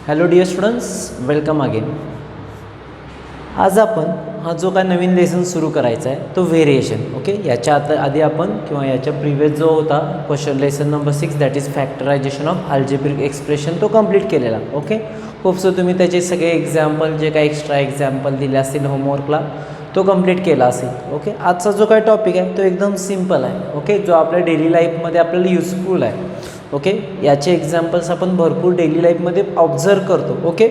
Hello dear students, welcome again. आज आपण हा जो काय नवीन लेसन सुरू करायचा आहे तो व्हेरिएशन. ओके, याच्या आधी आपण किंवा याच्या प्रिव्हियस जो होता question lesson number 6 that is factorisation of algebraic expression तो कंप्लीट केलेला. ओके, खूप सो तुम्ही त्याचे सगळे एक्झाम्पल जे काही एक्स्ट्रा एक्झाम्पल दिले असतील होमवर्कला तो कंप्लीट केला असेल. ओके, आजचा जो काय टॉपिक आहे तो एकदम सिम्पल आहे. ओके, जो आपल्या डेली लाईफमध्ये आपल्याला युजफुल आहे. ओके, याचे एक्झाम्पल्स आपण भरपूर डेली लाईफमध्ये ऑब्झर्व करतो. ओके,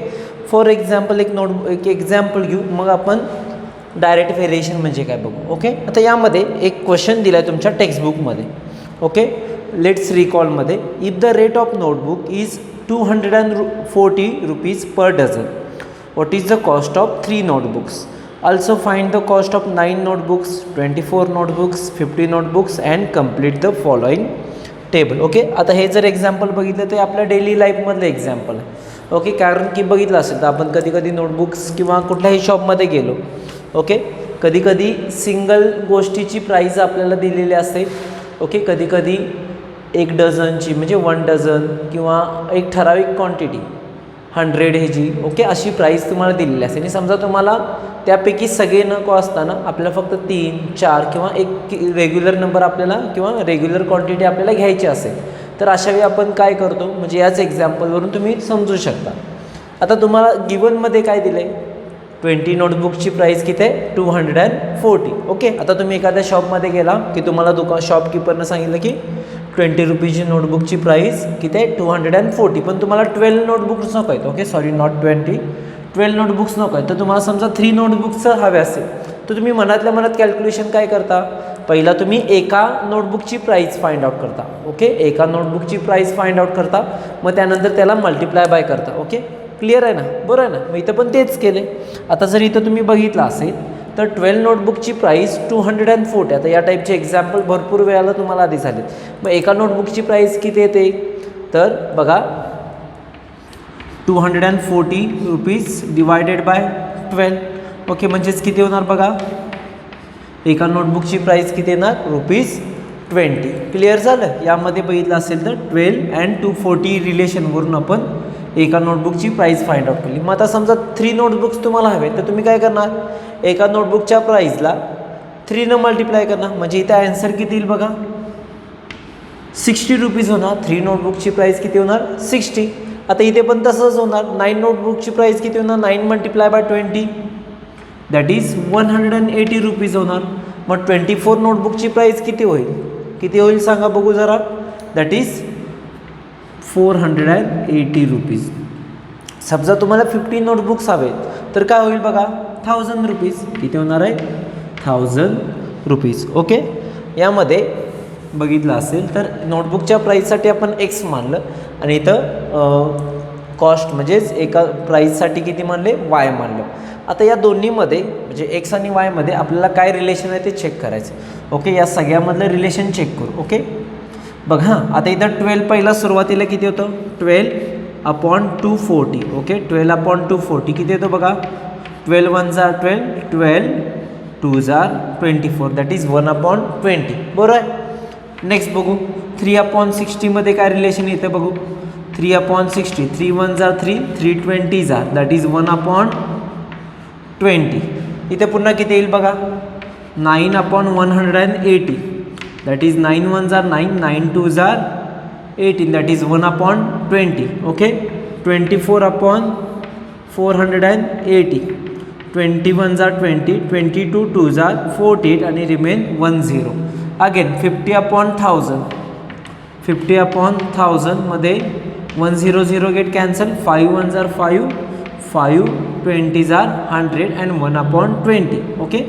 फॉर एक्झाम्पल एक एक्झाम्पल घेऊ, मग आपण डायरेक्ट व्हेरिएशन म्हणजे काय बघू. ओके, आता यामध्ये एक क्वेश्चन दिला आहे तुमच्या टेक्स्टबुकमध्ये. ओके, लेट्स रिकॉलमध्ये if the rate of notebook is 240 rupees per dozen, what is the cost of 3 notebooks? Also find the cost of 9 notebooks, 24 notebooks, 50 notebooks and complete the following table. Okay, आता हे जर example बघितलं ते आपल्या daily लाईफमधलं example आहे. Okay, कारण की बघितलं असेल तर आपण कधी कधी नोटबुक्स किंवा कुठल्याही शॉपमध्ये गेलो. ओके, कधी कधी सिंगल गोष्टीची प्राईज आपल्याला दिलेली असते. ओके, कधी कधी 1 डझनची म्हणजे 1 डझन किंवा एक ठराविक क्वांटिटी 100 ह्याची. ओके, अशी प्राईस तुम्हाला दिलेली असते आणि समजा तुम्हाला त्यापैकी सगळे नको असताना आपल्याला फक्त 3, 4 किंवा एक रेग्युलर नंबर आपल्याला किंवा रेग्युलर क्वांटिटी आपल्याला घ्यायची असेल तर अशा वेळी आपण काय करतो म्हणजे याच एक्झाम्पलवरून तुम्ही समजू शकता. आता तुम्हाला गिवनमध्ये काय दिलं आहे, 20 नोटबुकची प्राईस किती आहे, 240. ओके, आता तुम्ही एखाद्या शॉपमध्ये गेला की तुम्हाला शॉपकीपरनं सांगितलं की 20 रुपीची नोटबुकची प्राईस किती आहे, 240. पण तुम्हाला 12 नोटबुक्स नको आहेत. ओके, सॉरी नॉट 20, 12 नोटबुक्स नको आहेत. तर तुम्हाला समजा 3 नोटबुक्सचं हवे असेल तर तुम्ही मनातल्या मनात कॅल्क्युलेशन काय करता, पहिला तुम्ही एका नोटबुकची प्राईस फाइंड आउट करता. ओके, एका नोटबुकची प्राईस फाइंड आउट करता, मग त्यानंतर त्याला मल्टिप्लाय बाय करता. ओके, क्लिअर आहे ना, बरं आहे ना. मग इथं पण तेच केले. आता जर इथं तुम्ही बघितलं असेल तर 12 नोटबुकची प्राईस 240. आता या टाईपचे एक्झाम्पल भरपूर वेळाला तुम्हाला आधी झालेत. मग एका नोटबुकची प्राईस किती येते तर बघा 240 रुपीज डिवायडेड बाय 12. ओके, म्हणजेच किती होणार बघा, एका नोटबुकची प्राईस किती येणार, ₹20. क्लिअर झालं. यामध्ये बघितलं असेल तर 12 and 240 रिलेशनवरून आपण एका नोटबुकची प्राईस फाइंड आउट केली. मग आता समजा 3 नोटबुक्स तुम्हाला हवे तर तुम्ही काय करणार, एका नोटबुकच्या प्राईजला 3 मल्टिप्लाय करणार. म्हणजे इथे आन्सर किती येईल बघा, 60 रुपीज होणार. 3 नोटबुकची प्राईस किती होणार, 60. आता इथे पण तसंच होणार. 9 नोटबुकची प्राईस किती होणार, 9 multiply by 20 that is 180 rupees होणार. मग 24 नोटबुकची प्राईस किती होईल सांगा बघू जरा, दॅट इज 480 रुपीज. समजा तुम्हाला 50 नोटबुक्स हवेत तर काय होईल बघा, 1000 रुपीज. किती होणार आहे, 1000 रुपीज. ओके, यामध्ये बघितलं असेल तर नोटबुकच्या प्राईससाठी आपण एक्स मानलं आणि इथं कॉस्ट म्हणजेच एका प्राईससाठी किती मानले, वाय मानलं. आता या दोन्हीमध्ये म्हणजे एक्स आणि वायमध्ये आपल्याला काय रिलेशन आहे ते चेक करायचं. ओके, या सगळ्यामधलं रिलेशन चेक करू. ओके, बघ हां, आता इथं 12 पहिला सुरुवातीला किती होतं, 12/240. ओके, 12/240 किती येतं बघा, 12 1 जार 12, 12 2 जार 24 दॅट इज 1/20. बरोबर आहे. नेक्स्ट बघू 3/60 मध्ये काय रिलेशन येतं बघू, 3/60, 3 1 जार 3, 320 जार दॅट इज 1/20. इथे पुन्हा किती येईल बघा, 9/180 that is 9 1 jar 9, 9 2 jar 18 that is 1/20. Okay, 24/480, 21 जार 20, 22 2 जार 48 आणि रिमेन 10. अगेन 50/1000, 50/1000 मध्ये 100 get cancel, 5 1 jar 5, 5 20 jar 100 and 1/20. Okay,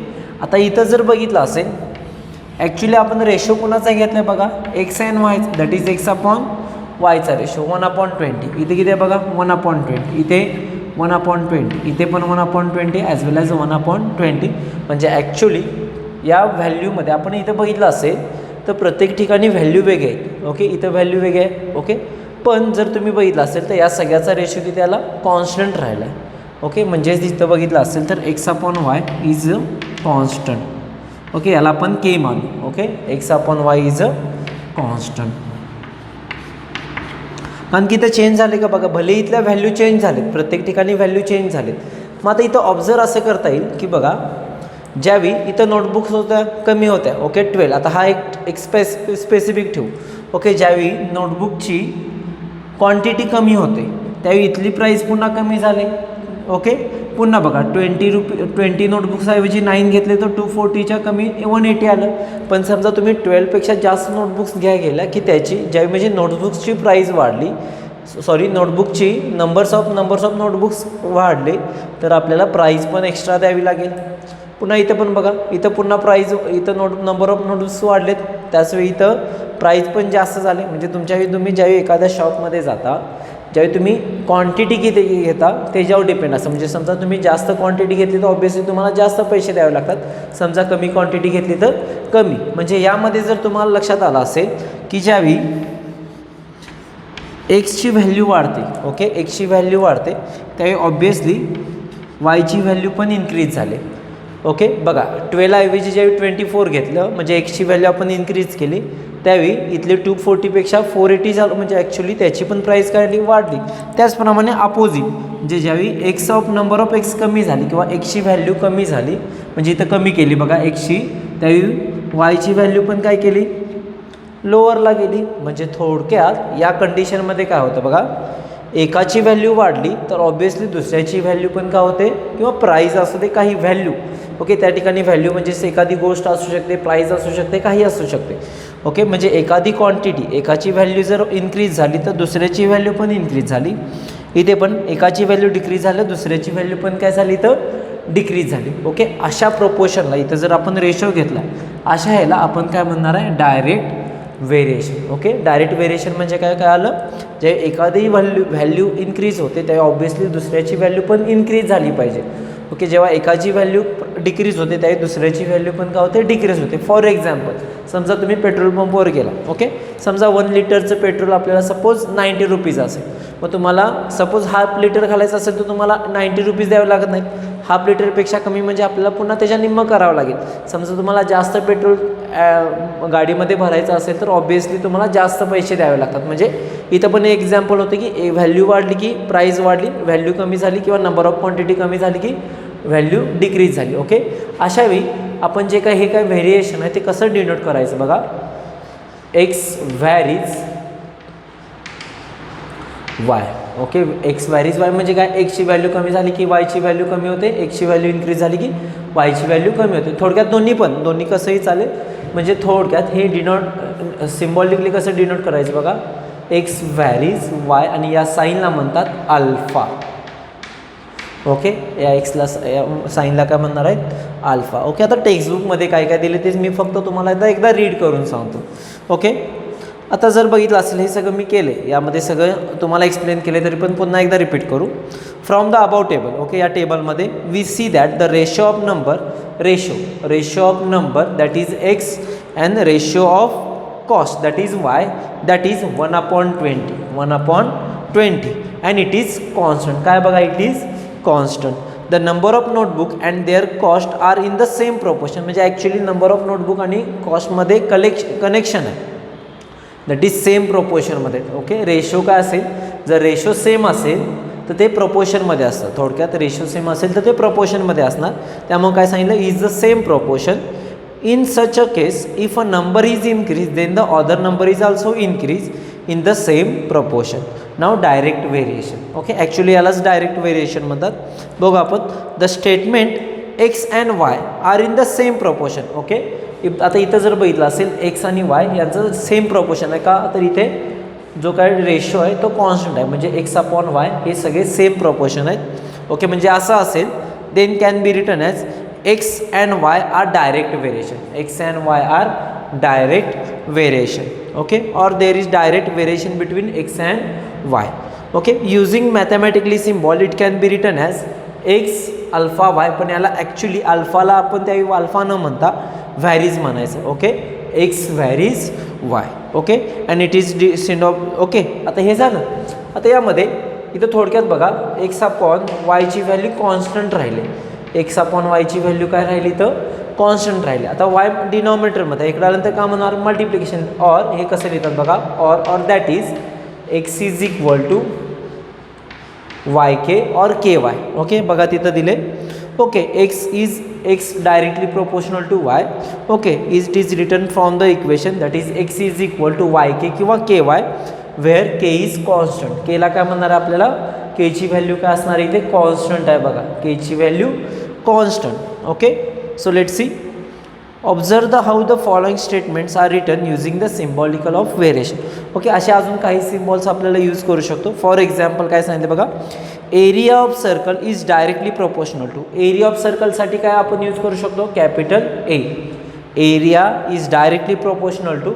आता इथं जर बघितलं असेल ॲक्च्युली आपण रेशो कोणाचा घेतला आहे बघा, x and y that is x/yचा रेशो 1/20. इथे किती आहे बघा, 1/20. इथे 1/20, इथे पण 1/20 ॲज वेल ॲज 1/20. म्हणजे ॲक्च्युली या व्हॅल्यूमध्ये आपण इथं बघितलं असेल तर प्रत्येक ठिकाणी व्हॅल्यू वेगळे आहे. ओके, इथं व्हॅल्यू वेगळे आहे. ओके, पण जर तुम्ही बघितलं असेल तर या सगळ्याचा रेशो किती याला कॉन्स्टंट राहिला आहे. ओके, म्हणजेच इथं बघितलं असेल तर x/y is a constant. Okay, याला आपण के मानू. Okay, x/y is a constant. कारण की इथं चेंज झाले का बघा, भले इथल्या व्हॅल्यू चेंज झालेत, प्रत्येक ठिकाणी व्हॅल्यू चेंज झालेत. मग आता इथं ऑब्झर्व असं करता येईल की बघा, ज्यावेळी इथं नोटबुक्स होत्या कमी होत्या, ओके 12, आता हा एक स्पेसिफिक ठेवू, ओके. ज्यावेळी नोटबुकची क्वांटिटी कमी होते त्यावेळी इथली प्राईस पुन्हा कमी झाली, ओके. पुन्हा बघा 20 नोटबुक्सऐवजी 9 घेतले तर 240च्या कमी 180 आलं. पण समजा तुम्ही 12पेक्षा जास्त नोटबुक्स गेल्या की त्याची ज्यावेळी म्हणजे नोटबुक्सची प्राईस वाढली, सॉरी नोटबुकची नंबर्स ऑफ नोटबुक्स वाढले तर आपल्याला प्राईस पण एक्स्ट्रा द्यावी लागेल. पुन्हा इथं पण बघा, इथं पुन्हा प्राईज, इथं नंबर ऑफ नोटबुक्स वाढलेत, त्याचवेळी इथं प्राईस पण जास्त झाले. म्हणजे तुम्ही ज्यावेळी एखाद्या शॉपमध्ये जाता, ज्यावेळी तुम्ही क्वांटिटी किती घेता त्याच्यावर डिपेंड असतं. म्हणजे समजा तुम्ही जास्त क्वांटिटी घेतली तर ऑब्व्हियसली तुम्हाला जास्त पैसे द्यावे लागतात, समजा कमी क्वांटिटी घेतली तर कमी. म्हणजे यामध्ये जर तुम्हाला लक्षात आलं असेल की ज्यावेळी एक्सची व्हॅल्यू वाढते, ओके, एक्सची व्हॅल्यू वाढते त्यावेळी ऑब्व्हियसली वायची व्हॅल्यू पण इन्क्रीज झाले, ओके. बघा 12 ऐवजी ज्यावेळी 24 घेतलं म्हणजे एक्सची व्हॅल्यू आपण इन्क्रीज केली, त्यावेळी इथले 240पेक्षा 480 झालं, म्हणजे ॲक्च्युली त्याची पण प्राईस काय वाढली. त्याचप्रमाणे अपोजिट, म्हणजे ज्यावेळी नंबर ऑफ एक्स कमी झाली किंवा एक्सची व्हॅल्यू कमी झाली, म्हणजे इथं कमी केली बघा एक्सची, त्यावेळी वायची व्हॅल्यू पण काय केली, लोअरला गेली. म्हणजे थोडक्यात या कंडिशनमध्ये काय होतं बघा, एकाची व्हॅल्यू वाढली तर ऑब्व्हियसली दुसऱ्याची व्हॅल्यू पण काय होते, किंवा प्राईज असू दे, काही व्हॅल्यू, ओके. त्या ठिकाणी व्हॅल्यू म्हणजे एखादी गोष्ट असू शकते, प्राईज असू शकते, काही असू शकते, ओके. म्हणजे एखादी क्वांटिटी, एकाची व्हॅल्यू जर इन्क्रीज झाली तर दुसऱ्याची व्हॅल्यू पण इन्क्रीज झाली. इथे पण एकाची व्हॅल्यू डिक्रीज झालं, दुसऱ्याची व्हॅल्यू पण काय झाली तर डिक्रीज झाली, ओके. अशा प्रोपोर्शनला इथं जर आपण रेशो घेतला, अशा ह्याला आपण काय म्हणणार आहे, direct variation, okay. Direct variation म्हणजे काय आलं, जे एखादी व्हॅल्यू इन्क्रीज होते त्यावेळी ऑब्व्हियसली दुसऱ्याची व्हॅल्यू पण इन्क्रीज झाली पाहिजे, ओके. जेव्हा एकाची व्हॅल्यू डिक्रीज होते त्यावेळी दुसऱ्याची व्हॅल्यू पण काय होते, डिक्रीज होते. फॉर एक्झाम्पल, समजा तुम्ही पेट्रोल पंपवर गेला, ओके. समजा 1 लिटरचं पेट्रोल आपल्याला सपोज 90 रुपीज असेल, मग तुम्हाला सपोज हाफ लिटर घालायचं असेल तर तुम्हाला 90 रुपीज द्यावे लागत नाहीत. हाफ लिटरपेक्षा कमी म्हणजे आपल्याला पुन्हा त्याच्या निम्मं करावं लागेल. समजा तुम्हाला जास्त पेट्रोल गाडीमध्ये भरायचं असेल तर ऑब्व्हियसली तुम्हाला जास्त पैसे द्यावे लागतात. म्हणजे इथं पण एक एक्झाम्पल होतं की व्हॅल्यू वाढली की प्राईस वाढली, व्हॅल्यू कमी झाली किंवा नंबर ऑफ क्वांटिटी कमी झाली की व्हॅल्यू डिक्रीज झाली, ओके. अशावेळी आपण जे काही हे काय व्हेरिएशन आहे ते कसं डिनोट करायचं बघा, x varies Y, okay. X varies Y म्हणजे काय, एक्सची व्हॅल्यू कमी झाली की वायची व्हॅल्यू कमी होते, एक्सची व्हॅल्यू इन्क्रीज झाली की वायची व्हॅल्यू कमी होते. थोडक्यात दोन्ही कसंही चालेल. म्हणजे थोडक्यात हे डिनोट सिम्बॉलिकली कसं डिनोट करायचं बघा, एक्स व्हॅरीज वाय आणि या साईनला म्हणतात अल्फा, ओके. या एक्सला साईनला काय म्हणणार आहेत, अल्फा, ओके. आता टेक्स्टबुकमध्ये काय काय दिले तेच मी फक्त तुम्हाला एकदा रीड करून सांगतो, ओके. आता जर बघितलं असेल हे सगळं मी केले, यामध्ये सगळं तुम्हाला एक्सप्लेन केले, तरी पण पुन्हा एकदा रिपीट करू. From the about table, okay. या टेबलमध्ये we see that the ratio of number that is x and ratio of cost that is y that is 1/20 and it is constant. काय बघा, it is constant. The number of notebook and their cost are in the same proportion. म्हणजे actually number of notebook आणि कॉस्टमध्ये connection आहे, that is same प्रोपोर्शनमध्ये, okay. Ratio काय असेल, जर रेशो सेम असेल तर ते प्रोपोर्शनमध्ये असतं. थोडक्यात रेशो सेम असेल तर ते प्रोपोर्शनमध्ये असणार. त्यामुळे काय सांगितलं, is the same proportion. In such a case if a number is increase then the other number is also increase in the same proportion. नाव डायरेक्ट व्हेरिएशन, ओके. ॲक्च्युली यालाच डायरेक्ट व्हेरिएशन म्हणतात. बघू आपण, the statement x and y are in the same proportion, okay. आता इथं जर बघितलं असेल एक्स आणि वाय यांचं सेम प्रोपोर्शन आहे का, तर इथे जो काय रेशो आहे तो कॉन्स्टंट आहे. म्हणजे एक्स अपॉन वाय हे सगळे सेम प्रोपोर्शन आहेत, ओके. म्हणजे असं असेल then can be written as x and y are direct variation, x and y are direct variation, okay. और there is direct variation between x and y, okay. Using mathematically symbol it can be written as x alpha y. पण याला actually अल्फाला आपण त्यावेळी alpha न म्हणता varies म्हणायचं, okay. X varies Y, okay. And it is send off, okay. आता हे झालं. आता यामध्ये इथं थोडक्यात बघा, एक्स अपॉन वायची व्हॅल्यू कॉन्स्टंट राहिले, एक्स अपॉन वायची व्हॅल्यू काय राहिली तर कॉन्स्टंट राहिले. आता वाय डिनॉमिनेटरमध्ये इकडे आल्यानंतर काय म्हणणार, मल्टिप्लिकेशन. और हे कसं लिहितात बघा, और that is x is equal to y k और के वाय. ओके, बघा तिथं दिले. Okay, x directly proportional to y. Okay, it is return from the equation that is x is equal to y k किंवा k y where k is constant. केला काय म्हणणार आहे आपल्याला, केची व्हॅल्यू काय असणार आहे, इथे कॉन्स्टंट आहे बघा, केची value constant. Okay, so let's see. Observe the how the following statements are written using the symbolical of variation. Okay, असे अजून काही सिम्बॉल्स आपल्याला यूज करू शकतो. फॉर एक्झाम्पल काय सांगितलं बघा, area of circle is directly proportional to. Area of सर्कलसाठी काय आपण यूज करू शकतो, capital A. Area is directly proportional to.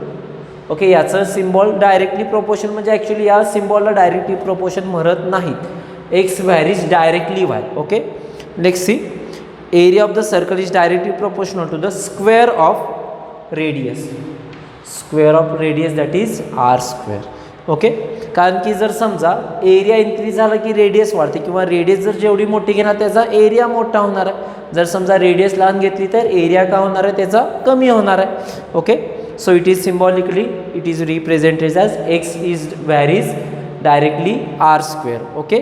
Okay, याचं सिम्बॉल डायरेक्टली प्रोपोर्शन म्हणजे ॲक्च्युली या सिम्बॉलला डायरेक्टली प्रोपोर्शन म्हणत नाहीत. X varies directly y. Okay, next C. Area of the circle is directly proportional to the square of radius. Square of radius that is r square. Okay, कारण की जर समजा area increase झाला की radius वाढते, किंवा रेडियस जर जेवढी मोठी घेणार त्याचा एरिया मोठा होणार आहे. जर समजा रेडियस लहान घेतली तर एरिया का होणार आहे, त्याचा कमी होणार आहे. Okay, so it is symbolically it is represented as x is varies directly r square. Okay,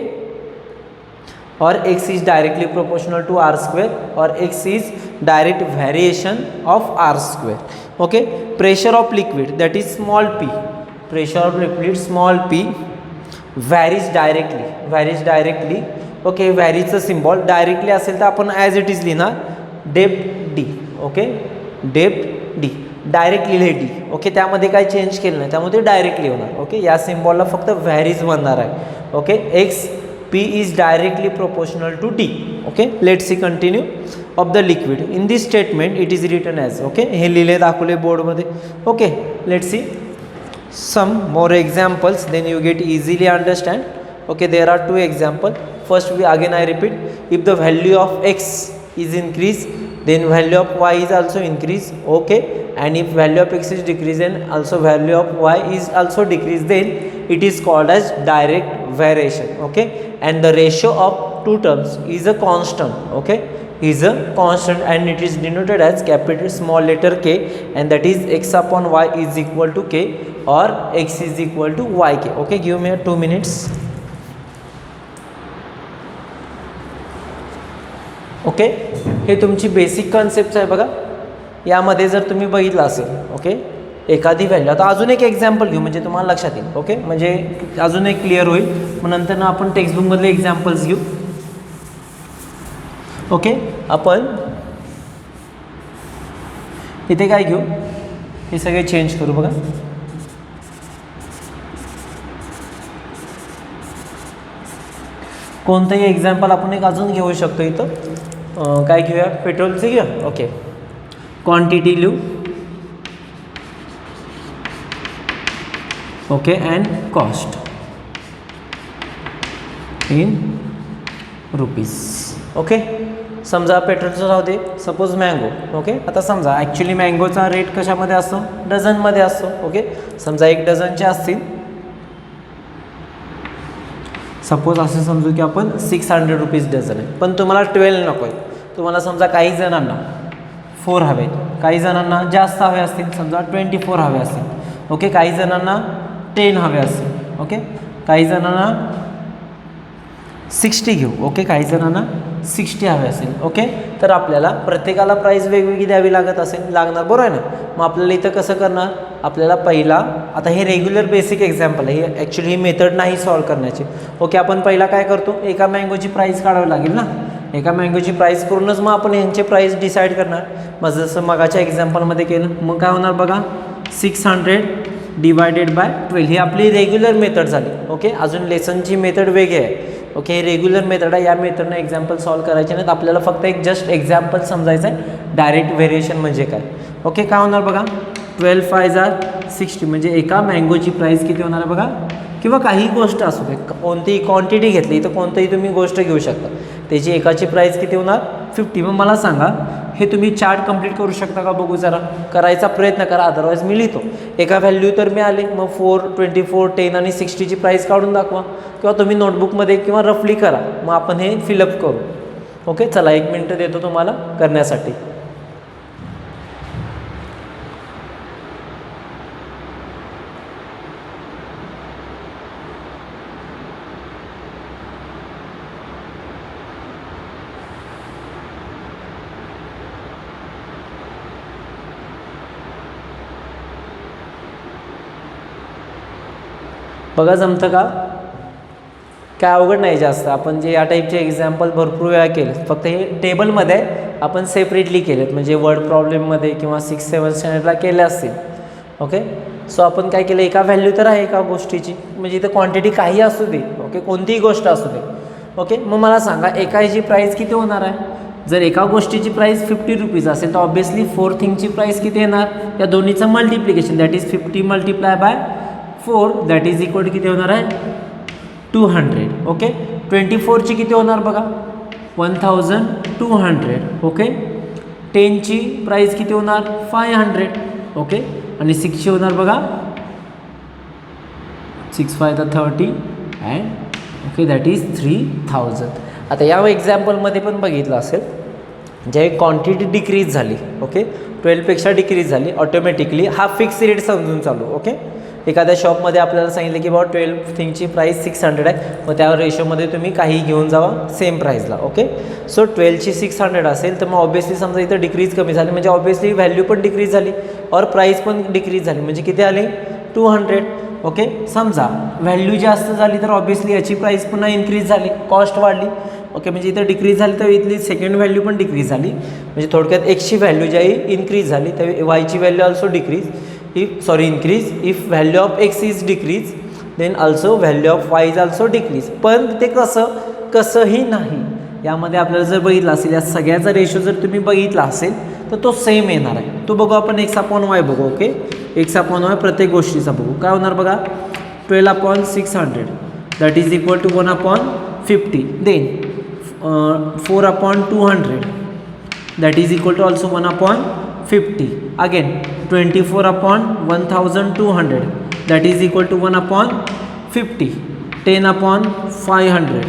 और x is directly proportional to r square और x is direct variation of r square. Okay, pressure of liquid that is small p, pressure of liquid small p varies directly. Okay, varies चा symbol directly असेल तर आपण as it is लिहिणार depth d. Okay, depth d directly लिहिले d. Okay, त्यामध्ये काही change केलं नाही त्यामुळे डायरेक्टली होणार. ओके, या सिम्बॉलला फक्त व्हॅरीज बनणार आहे. Okay, x P is directly proportional to T. Okay, let's see continue of the liquid. In this statement it is written as. Okay, हे लिहिले दाखवले बोर्ड मध्ये. Okay, let's see some more examples then you get easily understand. Okay, there are two examples. First again I repeat, if the value of x is increase then value of y is also increase. Okay, and if value of x is decrease and also value of y is also decrease, then it is called as direct variation. Okay, and the ratio of two terms is a constant. Okay, is a constant and it is denoted as capital small letter k, and that is x upon y is equal to k or x is equal to yk. Okay, give me 2 minutes. Okay, हे तुमची basic concept आहे बघा. यामध्ये जर तुम्ही बघितलं असेल, okay, एखादी व्हॅल्यू, आता अजून एक एक्झाम्पल घेऊ म्हणजे तुम्हाला लक्षात येईल. ओके, म्हणजे अजून एक क्लिअर होईल. मग नंतर ना आपण टेक्स्टबुकमधले एक्झाम्पल्स घेऊ. ओके, आपण इथे काय घेऊ, हे सगळे चेंज करू बघा. कोणतंही एक्झाम्पल आपण एक अजून घेऊ शकतो. इथं काय घेऊया, पेट्रोलचे घेऊया. ओके, क्वांटिटी लिहू. Okay, and cost in rupees. Okay, समजा पेट्रोलचं राहू दे, सपोज मँगो. ओके, आता समजा ॲक्च्युली मँगोचा रेट कशामध्ये असतो, डझनमध्ये असतो. ओके, समजा 1 डझनचे असतील, सपोज असं समजू की आपण 600 रुपीज डझन आहे, पण तुम्हाला 12 नको आहे. तुम्हाला समजा काही जणांना 4 हवे, काही जणांना जास्त हवे असतील, समजा 24 हवे असतील. ओके, काही जणांना 10 हवे असतील. ओके, काही जणांना 60 घेऊ. ओके, काही जणांना 60 हवे असेल. ओके, तर आपल्याला प्रत्येकाला प्राईस वेगवेगळी द्यावी लागणार, बरोबर आहे ना. मग आपल्याला इथं कसं करणार, आपल्याला पहिला, आता हे रेग्युलर बेसिक एक्झाम्पल आहे, हे ॲक्च्युली ही मेथड नाही सॉल्व करण्याची. ओके, आपण पहिला काय करतो, एका मँगोची प्राईस काढावी लागेल ना. एका मँगोची प्राईस करूनच मग आपण यांचे प्राईस डिसाईड करणार. मग जसं मगाच्या एक्झाम्पलमध्ये केलं, मग काय होणार बघा, 600 डिवायडेड बाय 12. ही आपली रेग्युलर मेथड झाली. ओके, अजून लेसनची मेथड वेगळी आहे. ओके, हे रेग्युलर मेथड आहे, या मेथडनं एक्झाम्पल सॉल्व करायचे नाहीत. आपल्याला फक्त एक जस्ट एक्झाम्पल समजायचं आहे, डायरेक्ट व्हेरिएशन म्हणजे काय. ओके, काय होणार बघा, 12 5 60 म्हणजे एका मँगोची प्राईस किती होणार आहे बघा. किंवा काही गोष्ट असू दे, कोणतीही क्वांटिटी घेतली तर कोणतीही तुम्ही गोष्ट घेऊ शकता, त्याची एकाची प्राईस किती होणार 50. मग मला सांगा, हे तुम्ही चार्ट कंप्लीट करू शकता का, बघू जरा, करायचा प्रयत्न करा, अदरवाईज मी लिहितो. एका व्हॅल्यू तर मिळाले, मग 4 24 10 आणि 60ची प्राईस काढून दाखवा, किंवा तुम्ही नोटबुकमध्ये किंवा रफली करा, मग आपण हे फिलअप करू. ओके, चला 1 मिनटं देतो तुम्हाला करण्यासाठी. बघा जमतं का? काय अवघड नाही जास्त. आपण जे या टाईपचे एक्झाम्पल भरपूर वेळा केले, फक्त हे टेबलमध्ये आपण सेपरेटली केलेत, म्हणजे वर्ड प्रॉब्लेममध्ये किंवा 6-7 स्टँडर्डला केले असतील. ओके, सो आपण काय केलं, एका व्हॅल्यू तर आहे एका गोष्टीची, म्हणजे इथं क्वांटिटी काही असू दे. ओके, कोणतीही गोष्ट असू दे. ओके, मग मला सांगा एकाची प्राईस किती होणार आहे? जर एका गोष्टीची प्राईस 50 रुपीज असेल तर ऑब्वियसली 4 थिंगची प्राईस किती येणार? या दोन्हीचं multiplication, that is 50 multiply by 4, that is equal to किती होणार आहे? 200. ओके, 24ची किती होणार बघा? 1200. ओके, 10ची प्राईस किती होणार? 500. ओके, आणि 6ची होणार बघा 6 5 30 अँड ओके दॅट इज 3000. आता या एक्झाम्पलमध्ये पण बघितलं असेल, ज्यावेळी क्वांटिटी डिक्रीज झाली, ओके 12पेक्षा डिक्रीज झाली, ऑटोमॅटिकली हा फिक्स रेट समजून चालू. ओके, एखाद्या शॉपमध्ये आपल्याला सांगितलं की बाबा 12 थिंगची प्राईस 600 आहे, मग त्या रेशोमध्ये तुम्ही काही घेऊन जावा सेम प्राईजला. ओके, सो 12ची 600 असेल तर मग ऑब्वियसली समजा इथं डिक्रीज कमी झाली, म्हणजे ऑब्वियसली व्हॅल्यू पण डिक्रीज झाली और प्राईस पण डिक्रीज झाली, म्हणजे किती आले? 200. ओके, समजा व्हॅल्यू जास्त झाली तर ऑब्वियसली याची प्राईस पुन्हा इन्क्रीज झाली, कॉस्ट वाढली. ओके, म्हणजे इथं डिक्रीज झाली तर इथली सेकंड व्हॅल्यू पण डिक्रीज झाली, म्हणजे थोडक्यात एक्सची व्हॅल्यू ज्याही इन्क्रीज झाली तर वायची value also decrease, increase. If value of x is decrease then also value of y is also decrease. पण ते कसंही नाही, यामध्ये आपल्याला जर बघितलं असेल, या सगळ्याचा रेशो जर तुम्ही बघितला असेल तर तो सेम येणार आहे. तो बघू आपण x/y बघू. ओके, x/y प्रत्येक गोष्टीचा बघू. काय होणार बघा? 12/600 that is equal to 1/50. Then 4/200 that is equal to also 1/50. Again 24/1200 that is equal to 1/50. 10/500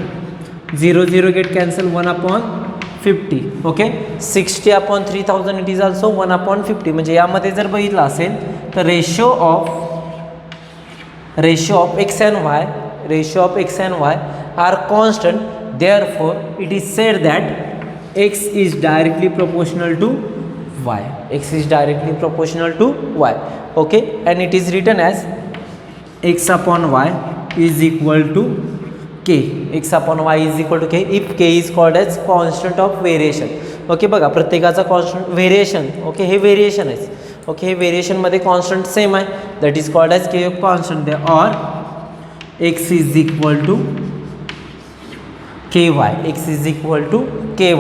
0 get cancel 1/50. Okay, 60/3000 it is also 1/50. म्हणजे यामध्ये जर बघितलं असेल तर ratio of x and y are constant, therefore it is said that x is directly proportional to y. X is directly proportional to y. Okay, and it is written as x/y is equal to k. x/y is equal to k if k is called as constant of variation. Okay, बघा प्रत्येकाचा constant variation. Okay, हे variation आहे. Okay, हे व्हेरिएशनमध्ये constant same आहे, that is called as K constant दे और x is equal to ky. x is equal to ky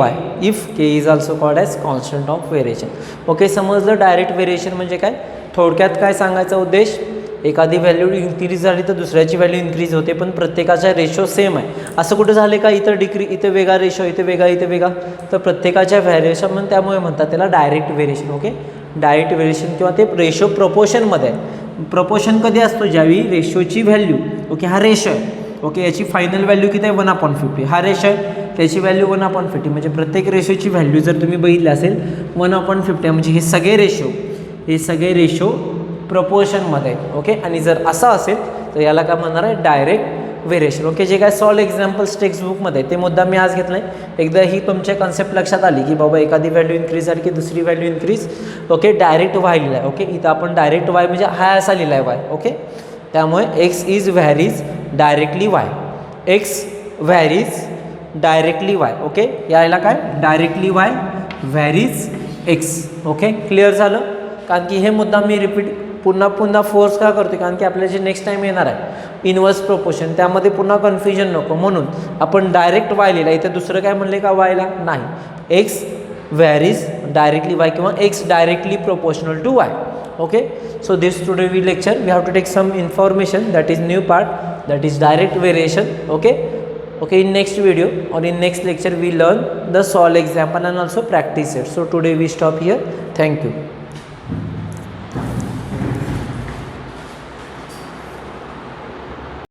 if k is also called as constant of variation. Okay, समजलं direct variation म्हणजे काय? थोडक्यात काय सांगायचा उद्देश, एखादी व्हॅल्यू इन्क्रीज झाली तर दुसऱ्याची व्हॅल्यू इन्क्रीज होते, पण प्रत्येकाचा रेशो सेम आहे. असं कुठं झाले का इथं इथं वेगळा रेशो, इथे वेगळा, तर प्रत्येकाच्या व्हॅरिएशन म्हणून त्यामुळे म्हणतात त्याला direct variation. Okay, direct variation किंवा ते रेशो प्रपोर्शनमध्ये आहे. प्रपोर्शन कधी असतो? ज्यावेळी रेशोची व्हॅल्यू, ओके हा रेशो आहे, ओके याची फायनल व्हॅल्यू किती आहे? 1/50. हा रेशो आहे, त्याची व्हॅल्यू 1/50. म्हणजे प्रत्येक रेशोची व्हॅल्यू जर तुम्ही बघितली असेल 1/50, म्हणजे हे सगळे रेशो प्रपोर्शनमध्ये आहे. ओके, आणि जर असं असेल तर याला काय म्हणणार आहे? Direct variation. ओके, जे काय सॉल्व एक्झाम्पल्स टेक्स्टबुकमध्ये ते मुद्दा मी आज घेतला आहे. एकदा ही तुमच्या कन्सेप्ट लक्षात आली की बाबा एखादी व्हॅल्यू इन्क्रीज झाली की दुसरी value increase. Okay, direct Y लिहिला आहे. ओके, इथं आपण डायरेक्ट वाय म्हणजे हा असा लिहिला आहे वाय. ओके, त्यामुळे x is varies directly Y. X varies directly y. Okay, यायला काय? Directly Y varies x. Okay, clear झालं? कारण की हे मुद्दा मी पुन्हा फोर्स का करतो? कारण की आपल्याला जे नेक्स्ट टाईम येणार आहे इन्व्हर्स प्रोपोर्शन, त्यामध्ये पुन्हा कन्फ्युजन नको म्हणून आपण डायरेक्ट वाय लिहिला. इथे दुसरं काय म्हणले का वायला? नाही. एक्स व्हॅरीज डायरेक्टली वाय किंवा x directly proportional to y. Okay, so this today we lecture, we have to take some information, that is new part, that is direct variation. Okay, in next video or in next lecture we learn the solve example and also practice it. So today we stop here. Thank you.